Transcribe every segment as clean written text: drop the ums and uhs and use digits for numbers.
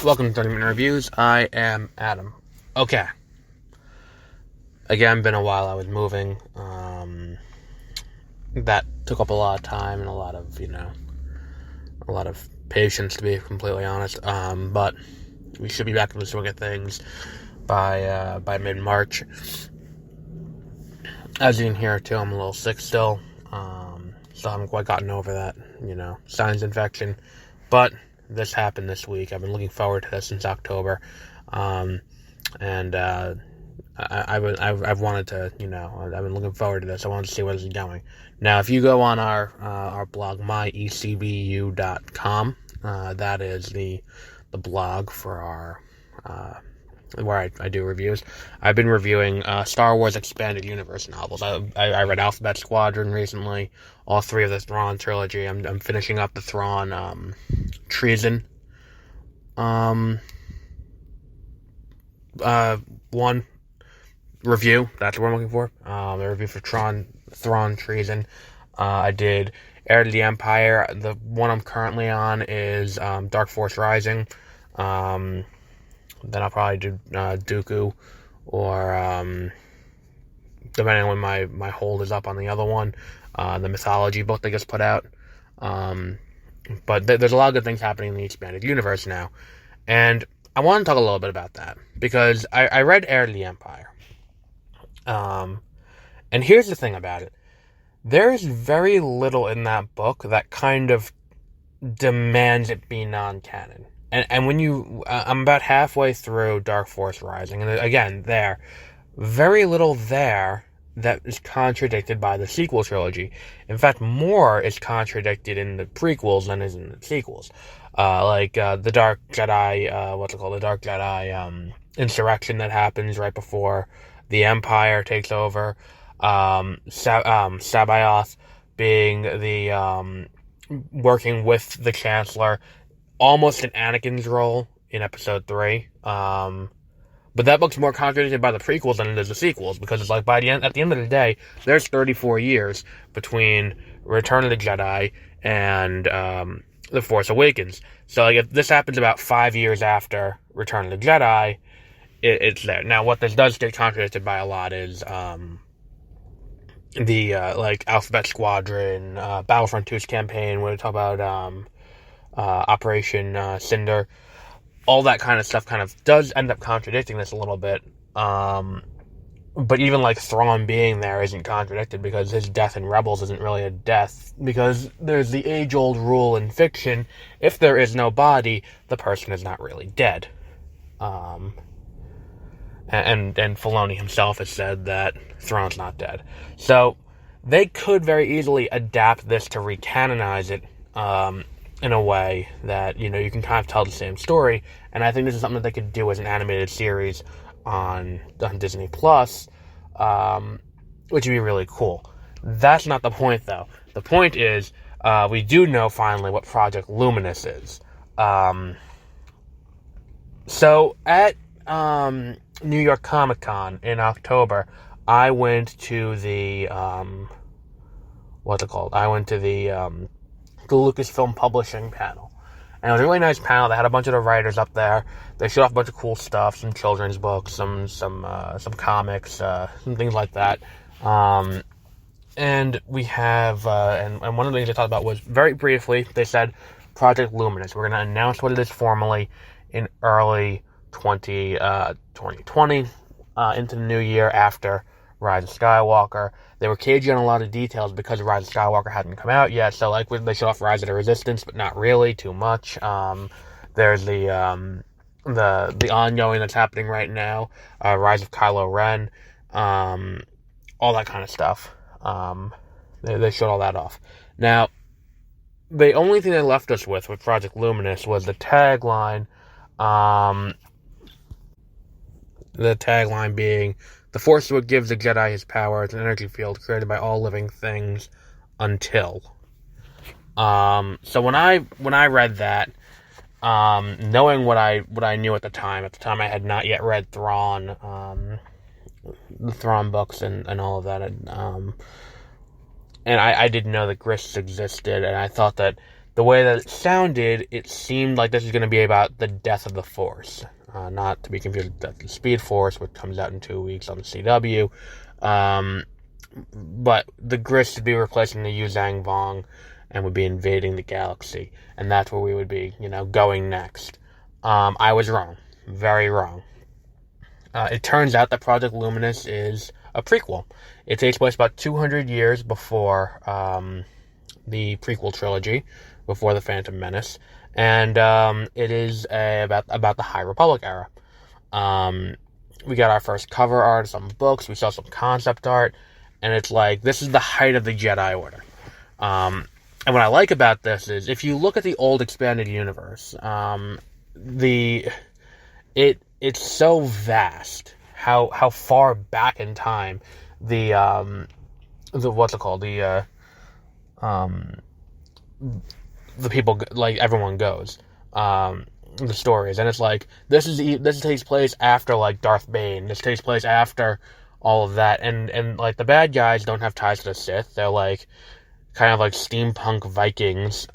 Welcome to 30 Minute Reviews. I am Adam. Okay. Again, been a while. I was moving. That took up a lot of time and a lot of patience, to be completely honest. But we should be back in the swing of things by mid-March. As you can hear, too, I'm a little sick still. Still haven't quite gotten over that, sinus infection. But this happened this week. I've been looking forward to this since October. I've wanted to, I've been looking forward to this. I wanted to see where this is going. Now, if you go on our blog, myecbu.com, that is the blog for our, where I do reviews. I've been reviewing Star Wars Expanded Universe novels. I read Alphabet Squadron recently, all three of the Thrawn trilogy. I'm finishing up the Thrawn Treason one review. That's what I'm looking for. A review for Thrawn Treason. I did Heir to the Empire. The one I'm currently on is Dark Force Rising. Then I'll probably do Dooku, or depending on when my hold is up on the other one, the mythology book that gets put out. But there's a lot of good things happening in the expanded universe now, and I want to talk a little bit about that because I read Heir to the Empire, and here's the thing about it: there's very little in that book that kind of demands it be non-canon. And when I'm about halfway through Dark Force Rising, and again, very little there that is contradicted by the sequel trilogy. In fact, more is contradicted in the prequels than is in the sequels. The Dark Jedi, the Dark Jedi insurrection that happens right before the Empire takes over. Sabaoth being the working with the Chancellor, almost in Anakin's role in Episode 3. But that book's more contradicted by the prequels than it is the sequels, because it's like at the end of the day, there's 34 years between Return of the Jedi and The Force Awakens. So if this happens about 5 years after Return of the Jedi, it's there. Now, what this does get contradicted by a lot is the Alphabet Squadron, Battlefront 2's campaign, when we talk about Operation Cinder. All that kind of stuff kind of does end up contradicting this a little bit. But even Thrawn being there isn't contradicted, because his death in Rebels isn't really a death, because there's the age-old rule in fiction: if there is no body, the person is not really dead. And Filoni himself has said that Thrawn's not dead. So they could very easily adapt this to recanonize it, in a way that, you can kind of tell the same story. And I think this is something that they could do as an animated series on Disney Plus, which would be really cool. That's not the point, though. The point is, we do know finally what Project Luminous is. So at New York Comic Con in October, I went to the the Lucasfilm Publishing panel. And it was a really nice panel. They had a bunch of the writers up there. They showed off a bunch of cool stuff, some children's books, some comics, some things like that. And we have, and one of the things they talked about was, very briefly, they said, Project Luminous. We're going to announce what it is formally in early 2020, into the new year after Rise of Skywalker. They were cagey on a lot of details because Rise of Skywalker hadn't come out yet, so they showed off Rise of the Resistance, but not really too much. There's the ongoing that's happening right now, Rise of Kylo Ren, all that kind of stuff. They showed all that off. Now, the only thing they left us with Project Luminous was the tagline. The tagline being, "The Force is what gives the Jedi his power. It's an energy field created by all living things until." So when I read that, knowing what I knew at the time I had not yet read Thrawn, the Thrawn books and all of that, and I didn't know that Grists existed, and I thought that the way that it sounded, it seemed like this is going to be about the death of the Force. Not to be confused with Death of the Speed Force, which comes out in 2 weeks on the CW. But the Grist would be replacing the Yuzang Vong and would be invading the galaxy. And that's where we would be, going next. I was wrong. Very wrong. It turns out that Project Luminous is a prequel. It takes place about 200 years before the prequel trilogy, before the Phantom Menace, and it is about the High Republic era. We got our first cover art, some books, we saw some concept art, and it's like, this is the height of the Jedi Order. And what I like about this is, if you look at the old expanded universe, it's so vast how far back in time the what's it called, the people, like, everyone goes, the stories, and it's like, this takes place after, like, Darth Bane, this takes place after all of that, and like, the bad guys don't have ties to the Sith, they're like, kind of like steampunk Vikings,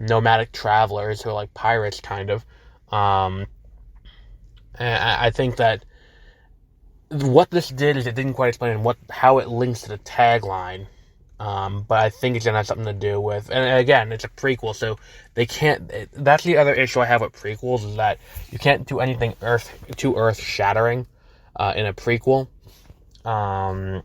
nomadic travelers who are like pirates, kind of, and I think that what this did is it didn't quite explain how it links to the tagline. But I think it's going to have something to do with, and again, it's a prequel, so they can't, that's the other issue I have with prequels, is that you can't do anything too earth-shattering, in a prequel, but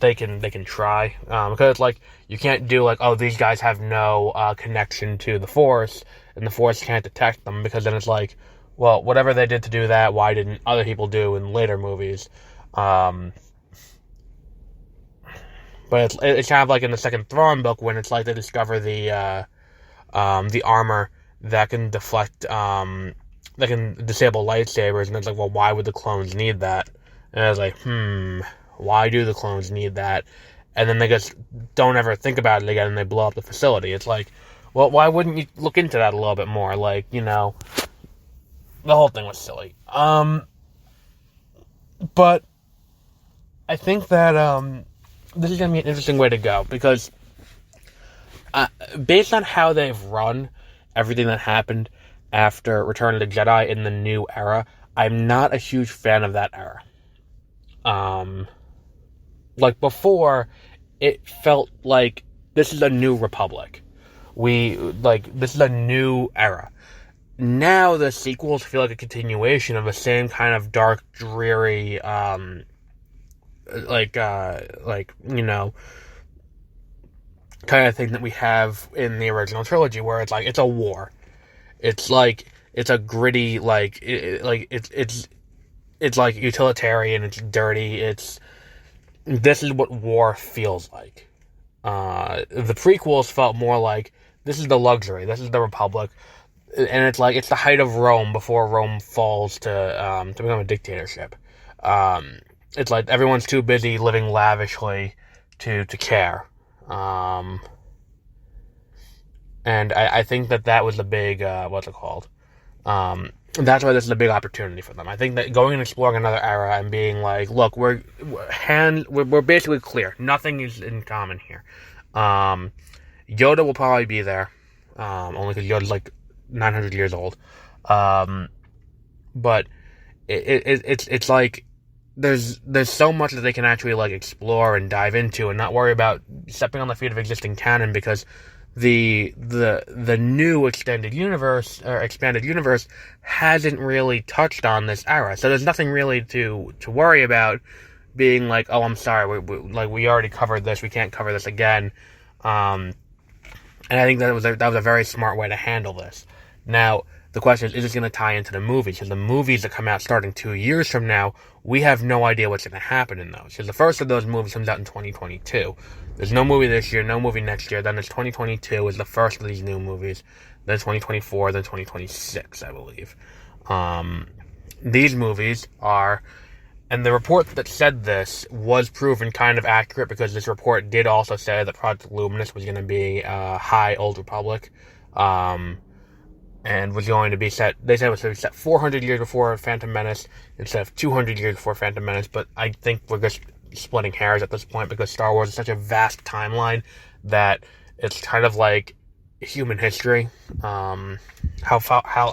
they can try, because it's like, you can't do like, oh, these guys have no, connection to the Force, and the Force can't detect them, because then it's like, well, whatever they did to do that, why didn't other people do in later movies, But it's kind of like in the second Thrawn book, when it's like they discover the armor that can deflect, that can disable lightsabers, and it's like, well, why would the clones need that? And I was like, why do the clones need that? And then they just don't ever think about it again, and they blow up the facility. It's like, well, why wouldn't you look into that a little bit more? Like, the whole thing was silly. But I think that, this is going to be an interesting way to go, because based on how they've run everything that happened after Return of the Jedi in the new era, I'm not a huge fan of that era. Like before, it felt like this is a new republic. This is a new era. Now the sequels feel like a continuation of the same kind of dark, dreary, kind of thing that we have in the original trilogy, where it's like, it's a war. It's like, it's a gritty, it's like utilitarian, it's dirty, this is what war feels like. The prequels felt more like, this is the luxury, this is the Republic, and it's like, it's the height of Rome before Rome falls to become a dictatorship. It's like everyone's too busy living lavishly to care. And I think that was the big, what's it called? That's why this is a big opportunity for them. I think that going and exploring another era and being like, look, we're basically clear. Nothing is in common here. Yoda will probably be there, only because Yoda's like 900 years old. But it's like, there's so much that they can actually like explore and dive into and not worry about stepping on the feet of existing canon, because the new extended universe or expanded universe hasn't really touched on this era. So there's nothing really to worry about being like, oh, I'm sorry, we already covered this, we can't cover this again. And I think that was a very smart way to handle this. Now, the question is this going to tie into the movies? Because the movies that come out starting 2 years from now, we have no idea what's going to happen in those. Because the first of those movies comes out in 2022. There's no movie this year, no movie next year. Then there's 2022 is the first of these new movies. Then 2024, then 2026, I believe. These movies are... And the report that said this was proven kind of accurate, because this report did also say that Project Luminous was going to be high Old Republic. And was going to be set, they said it was going to be set 400 years before Phantom Menace instead of 200 years before Phantom Menace, but I think we're just splitting hairs at this point, because Star Wars is such a vast timeline that It's kind of like human history, how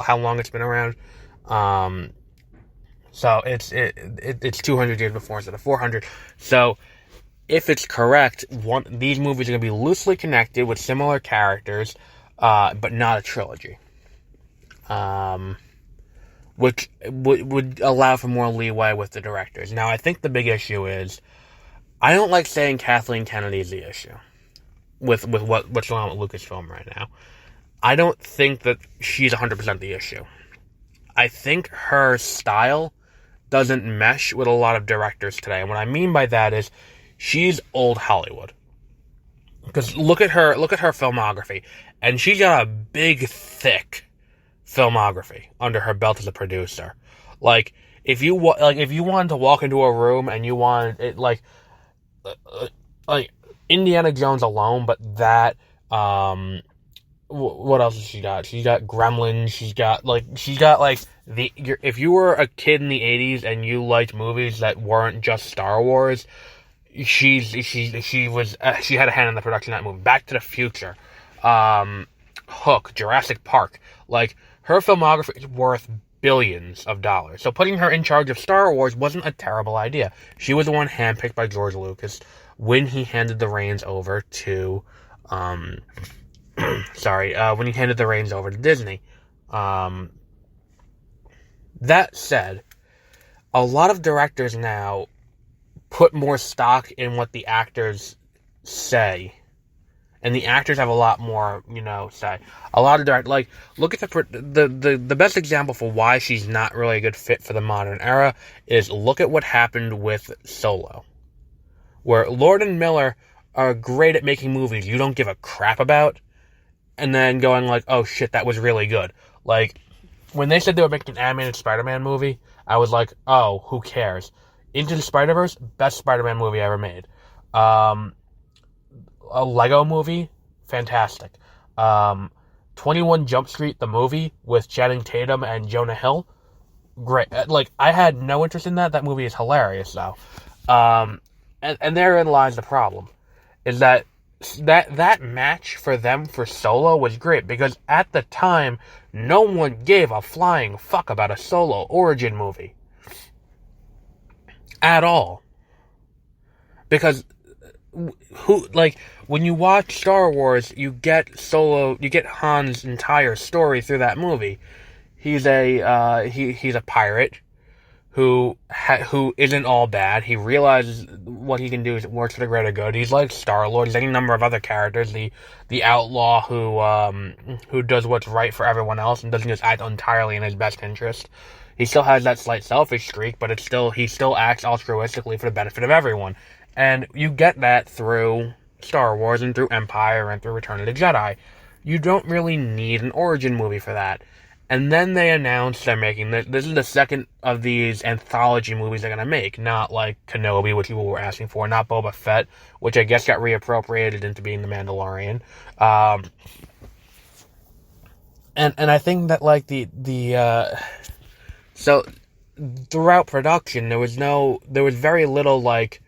long it's been around. So it's 200 years before instead of 400. So if it's correct, these movies are going to be loosely connected with similar characters, but not a trilogy. Which would allow for more leeway with the directors. Now, I think the big issue is, I don't like saying Kathleen Kennedy is the issue with what's going on with Lucasfilm right now. I don't think that she's 100% the issue. I think her style doesn't mesh with a lot of directors today. And what I mean by that is, she's old Hollywood. Because look at her filmography. And she's got a big, thick filmography under her belt as a producer. Like, if you wanted to walk into a room and you wanted it, like Indiana Jones alone, but that, what else has she got? She's got Gremlins. She's got if you were a kid in the 80s and you liked movies that weren't just Star Wars, she had a hand in the production of that movie. Back to the Future, Hook, Jurassic Park. Like, her filmography is worth billions of dollars. So putting her in charge of Star Wars wasn't a terrible idea. She was the one handpicked by George Lucas when he handed the reins over to when he handed the reins over to Disney. That said, a lot of directors now put more stock in what the actors say. And the actors have a lot more, say. A lot of directors, like, look at the best example for why she's not really a good fit for the modern era is look at what happened with Solo. Where Lord and Miller are great at making movies you don't give a crap about, and then going like, oh shit, that was really good. Like, when they said they were making an animated Spider-Man movie, I was like, oh, who cares? Into the Spider-Verse, best Spider-Man movie ever made. A Lego movie, fantastic. 21 Jump Street, the movie, with Channing Tatum and Jonah Hill, great. Like, I had no interest in that. That movie is hilarious, though. And therein lies the problem, is that match for them for Solo was great, because at the time, no one gave a flying fuck about a Solo origin movie. At all. Because when you watch Star Wars, you get Han's entire story through that movie. He's a pirate who isn't all bad. He realizes what he can do is works for the greater good. He's like Star-Lord. He's any number of other characters. The outlaw who does what's right for everyone else and doesn't just act entirely in his best interest. He still has that slight selfish streak, but he still acts altruistically for the benefit of everyone. And you get that through Star Wars and through Empire and through Return of the Jedi. You don't really need an origin movie for that. And then they announced they're making this is the second of these anthology movies they're going to make. Not like Kenobi, which people were asking for. Not Boba Fett, which I guess got reappropriated into being The Mandalorian. And I think that, like, so throughout production, there was very little, like,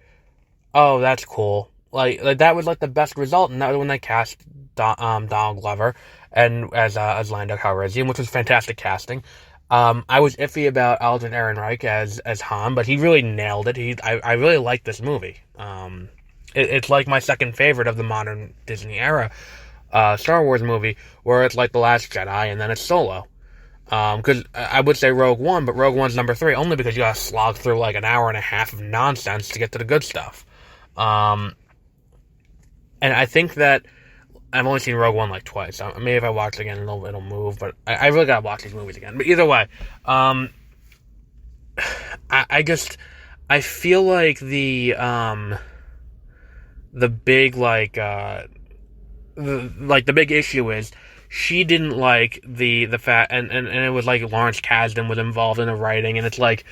oh, that's cool. Like that was like the best result, and that was when they cast Donald Glover and as Lando Calrissian, which was fantastic casting. I was iffy about Alden Ehrenreich as Han, but he really nailed it. I really like this movie. It's like my second favorite of the modern Disney era Star Wars movie, where it's like The Last Jedi and then it's Solo. Because I would say Rogue One, but Rogue One's number 3 only because you gotta slog through like an hour and a half of nonsense to get to the good stuff. And I think that I've only seen Rogue One like twice. So maybe if I watch it again, it'll move. But I really gotta watch these movies again. But either way, I feel like the big the big issue is she didn't like the fact, and it was like Lawrence Kasdan was involved in the writing, and it's like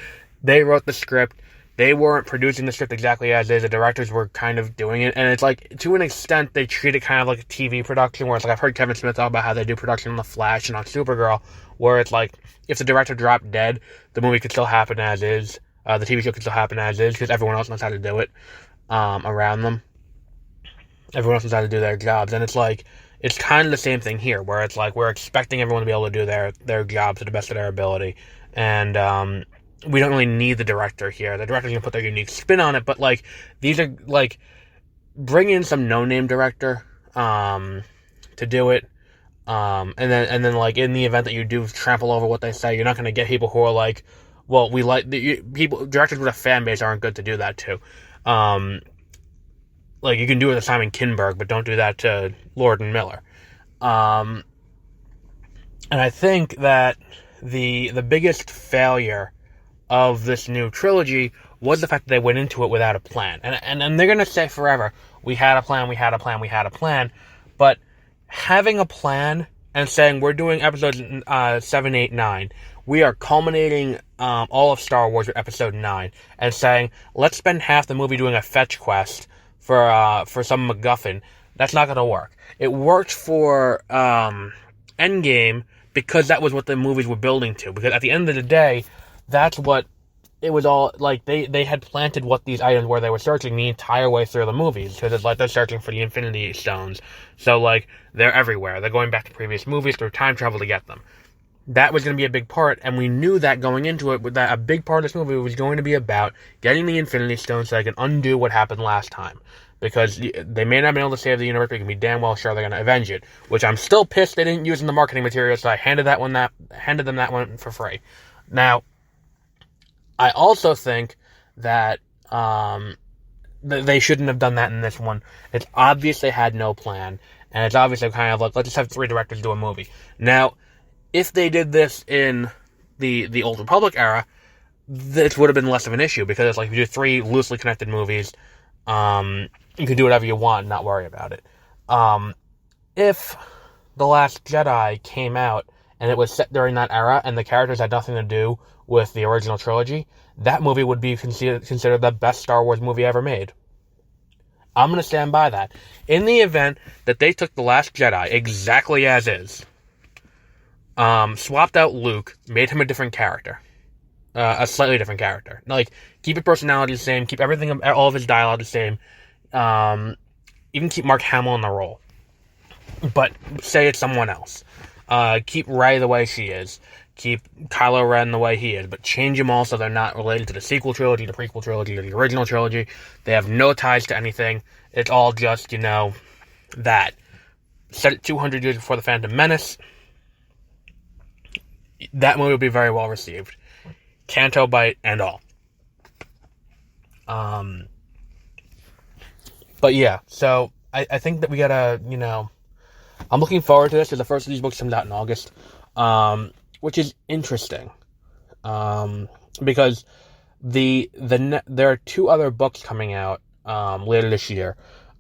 they wrote the script. They weren't producing the script exactly as is. The directors were kind of doing it. And it's like, to an extent, they treat it kind of like a TV production, where it's like, I've heard Kevin Smith talk about how they do production on The Flash and on Supergirl, where it's like, if the director dropped dead, the movie could still happen as is. The TV show could still happen as is, because everyone else knows how to do it around them. Everyone else knows how to do their jobs. And it's like, it's kind of the same thing here, where it's like we're expecting everyone to be able to do their jobs to the best of their ability. And we don't really need the director here. The director's going to put their unique spin on it, but like, these are like, bring in some no-name director to do it. And then like in the event that you do trample over what they say, you're not going to get people who are like, well, we like people. Directors with a fan base aren't good to do that to. Like you can do it to Simon Kinberg, but don't do that to Lord and Miller. And I think that the biggest failure of this new trilogy was the fact that they went into it without a plan. And they're gonna say forever, we had a plan, but having a plan and saying we're doing episodes 7, 8, 9, we are culminating all of Star Wars with episode 9, and saying let's spend half the movie doing a fetch quest for some MacGuffin. That's not gonna work. It worked for Endgame because that was what the movies were building to. Because at the end of the day, that's what it was all like. They had planted what these items were they were searching the entire way through the movies, because it's like they're searching for the Infinity Stones. So like they're everywhere. They're going back to previous movies through time travel to get them. That was going to be a big part, and we knew that going into it, that a big part of this movie was going to be about getting the Infinity Stones so they can undo what happened last time. Because they may not have been able to save the universe, but you can be damn well sure they're going to avenge it. Which I'm still pissed they didn't use in the marketing material, so I handed them that one for free. Now, I also think that they shouldn't have done that in this one. It's obvious they had no plan, and it's obviously kind of like, let's just have 3 directors do a movie. Now, if they did this in the Old Republic era, this would have been less of an issue, because it's like if you do 3 loosely connected movies, you can do whatever you want and not worry about it. If The Last Jedi came out and it was set during that era and the characters had nothing to do with the original trilogy, that movie would be considered the best Star Wars movie ever made. I'm going to stand by that. In the event that they took The Last Jedi exactly as is, swapped out Luke, made him a different character, a slightly different character. Like, keep his personality the same, keep everything, all of his dialogue the same, even keep Mark Hamill in the role, but say it's someone else. Keep Rey the way she is, keep Kylo Ren the way he is, but change them all so they're not related to the sequel trilogy, the prequel trilogy, or the original trilogy. They have no ties to anything. It's all just, that. Set it 200 years before The Phantom Menace. That movie will be very well received. Canto Bite and all. But yeah, so I think that we gotta, I'm looking forward to this, because the first of these books comes out in August, which is interesting, because there are 2 other books coming out later this year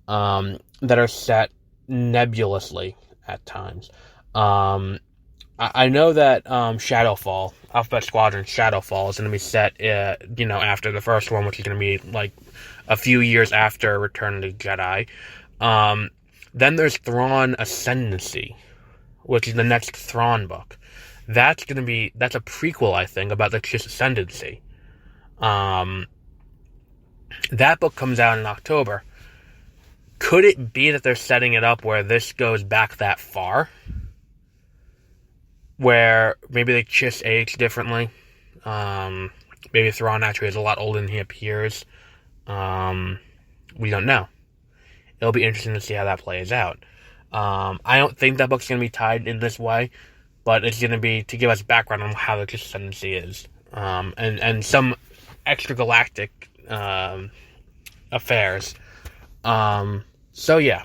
that are set nebulously at times. I know that Shadowfall, Alphabet Squadron Shadowfall, is going to be set, after the first one, which is going to be like a few years after Return of the Jedi. Then there's Thrawn Ascendancy, which is the next Thrawn book. That's a prequel, I think, about the Chiss Ascendancy. That book comes out in October. Could it be that they're setting it up where this goes back that far? Where maybe the Chiss age differently. Maybe Thrawn actually is a lot older than he appears. We don't know. It'll be interesting to see how that plays out. I don't think that book's going to be tied in this way, but it's going to be to give us background on how the Chiss Ascendancy is. And some extragalactic affairs. So yeah.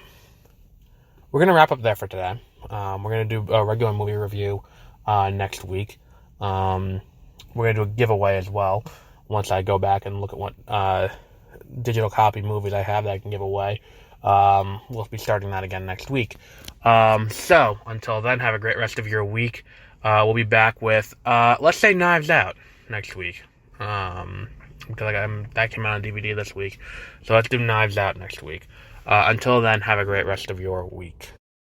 We're going to wrap up there for today. We're going to do a regular movie review next week. We're going to do a giveaway as well once I go back and look at what digital copy movies I have that I can give away. We'll be starting that again next week. So until then, have a great rest of your week. We'll be back with, let's say, Knives Out next week. Because that came out on DVD this week. So let's do Knives Out next week. Until then, have a great rest of your week.